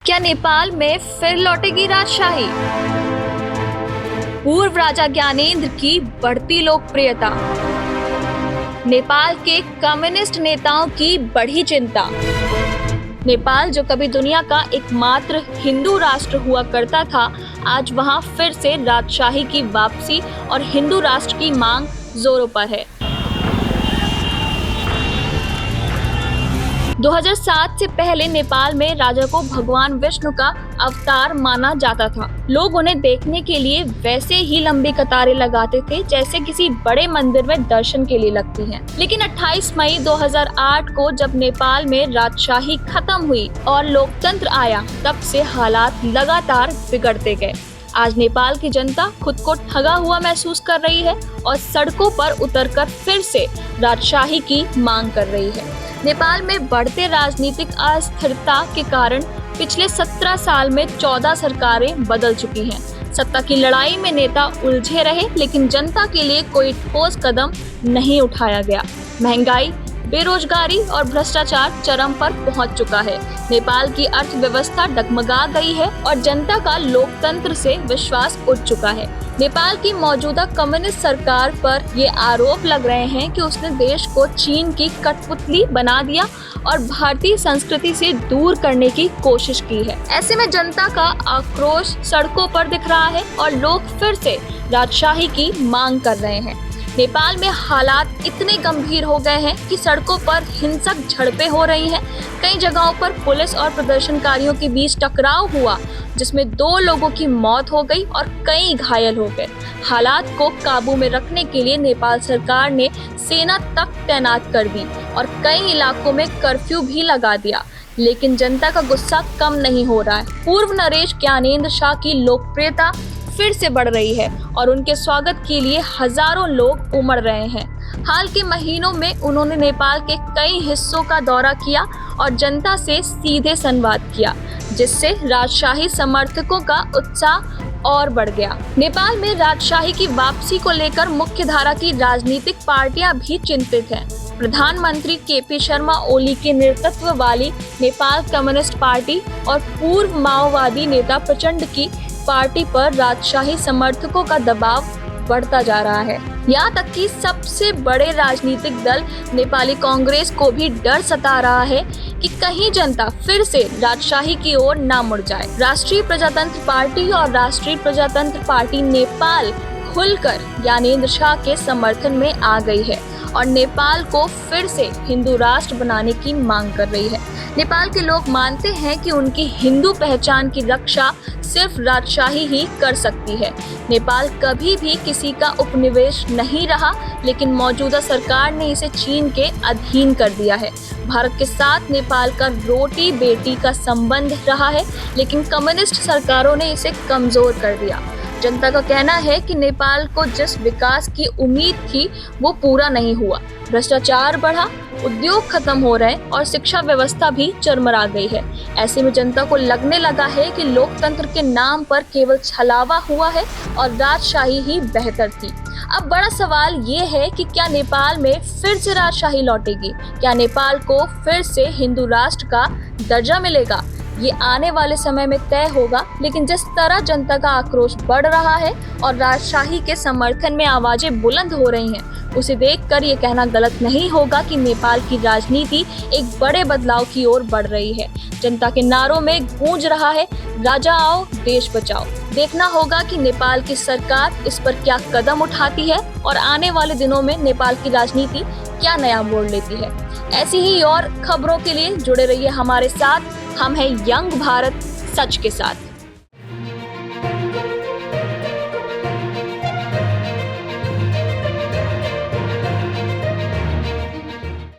क्या नेपाल में फिर लौटेगी राजशाही? पूर्व राजा ज्ञानेंद्र की बढ़ती लोकप्रियता, नेपाल के कम्युनिस्ट नेताओं की बढ़ी चिंता। नेपाल जो कभी दुनिया का एकमात्र हिंदू राष्ट्र हुआ करता था, आज वहां फिर से राजशाही की वापसी और हिंदू राष्ट्र की मांग जोरों पर है। 2007 से पहले नेपाल में राजा को भगवान विष्णु का अवतार माना जाता था। लोग उन्हें देखने के लिए वैसे ही लंबी कतारें लगाते थे जैसे किसी बड़े मंदिर में दर्शन के लिए लगती हैं। लेकिन 28 मई 2008 को जब नेपाल में राजशाही खत्म हुई और लोकतंत्र आया, तब से हालात लगातार बिगड़ते गए। आज नेपाल की जनता खुद को ठगा हुआ महसूस कर रही है और सड़कों पर उतरकर फिर से राजशाही की मांग कर रही है। नेपाल में बढ़ते राजनीतिक अस्थिरता के कारण पिछले 17 साल में 14 सरकारें बदल चुकी हैं। सत्ता की लड़ाई में नेता उलझे रहे, लेकिन जनता के लिए कोई ठोस कदम नहीं उठाया गया। महंगाई, बेरोजगारी और भ्रष्टाचार चरम पर पहुंच चुका है। नेपाल की अर्थव्यवस्था डगमगा गई है और जनता का लोकतंत्र से विश्वास उठ चुका है। नेपाल की मौजूदा कम्युनिस्ट सरकार पर ये आरोप लग रहे हैं कि उसने देश को चीन की कठपुतली बना दिया और भारतीय संस्कृति से दूर करने की कोशिश की है। ऐसे में जनता का आक्रोश सड़कों पर दिख रहा है और लोग फिर से राजशाही की मांग कर रहे हैं। नेपाल में हालात इतने गंभीर हो गए हैं कि सड़कों पर हिंसक झड़पें हो रही हैं। कई जगहों पर पुलिस और प्रदर्शनकारियों के बीच टकराव हुआ, जिसमें 2 लोगों की मौत हो गई और कई घायल हो गए। हालात को काबू में रखने के लिए नेपाल सरकार ने सेना तक तैनात कर दी और कई इलाकों में कर्फ्यू भी लगा दिया, लेकिन जनता का गुस्सा कम नहीं हो रहा है। पूर्व नरेश ज्ञानेंद्र शाह की लोकप्रियता फिर से बढ़ रही है और उनके स्वागत के लिए हजारों लोग उमड़ रहे हैं। हाल के महीनों में उन्होंने नेपाल के कई हिस्सों का दौरा किया और जनता से सीधे संवाद किया, जिससे राजशाही समर्थकों का उत्साह और बढ़ गया। नेपाल में राजशाही की वापसी को लेकर मुख्य धारा की राजनीतिक पार्टियां भी चिंतित हैं। प्रधानमंत्री केपी शर्मा ओली के नेतृत्व वाली नेपाल कम्युनिस्ट पार्टी और पूर्व माओवादी नेता प्रचंड की पार्टी पर राजशाही समर्थकों का दबाव बढ़ता जा रहा है। यहाँ तक कि सबसे बड़े राजनीतिक दल नेपाली कांग्रेस को भी डर सता रहा है कि कहीं जनता फिर से राजशाही की ओर ना मुड़ जाए। राष्ट्रीय प्रजातंत्र पार्टी और राष्ट्रीय प्रजातंत्र पार्टी नेपाल खुलकर ज्ञानेंद्र शाह के समर्थन में आ गई है और नेपाल को फिर से हिंदू राष्ट्र बनाने की मांग कर रही है। नेपाल के लोग मानते हैं कि उनकी हिंदू पहचान की रक्षा सिर्फ राजशाही ही कर सकती है। नेपाल कभी भी किसी का उपनिवेश नहीं रहा, लेकिन मौजूदा सरकार ने इसे चीन के अधीन कर दिया है। भारत के साथ नेपाल का रोटी बेटी का संबंध रहा है, लेकिन कम्युनिस्ट सरकारों ने इसे कमजोर कर दिया। जनता का कहना है कि नेपाल को जिस विकास की उम्मीद थी वो पूरा नहीं हुआ। भ्रष्टाचार बढ़ा, उद्योग खत्म हो रहे और शिक्षा व्यवस्था भी चरमरा गई है। ऐसे में जनता को लगने लगा है कि लोकतंत्र के नाम पर केवल छलावा हुआ है और राजशाही ही बेहतर थी। अब बड़ा सवाल ये है कि क्या नेपाल में फिर से राजशाही लौटेगी? क्या नेपाल को फिर से हिंदू राष्ट्र का दर्जा मिलेगा? ये आने वाले समय में तय होगा, लेकिन जिस तरह जनता का आक्रोश बढ़ रहा है और राजशाही के समर्थन में आवाजें बुलंद हो रही हैं, उसे देखकर ये कहना गलत नहीं होगा कि नेपाल की राजनीति एक बड़े बदलाव की ओर बढ़ रही है। जनता के नारों में गूंज रहा है, राजा आओ, देश बचाओ। देखना होगा कि नेपाल की सरकार इस पर क्या कदम उठाती है और आने वाले दिनों में नेपाल की राजनीति क्या नया मोड़ लेती है। ऐसी ही और खबरों के लिए जुड़े रहिए हमारे साथ। हम हैं यंग भारत, सच के साथ।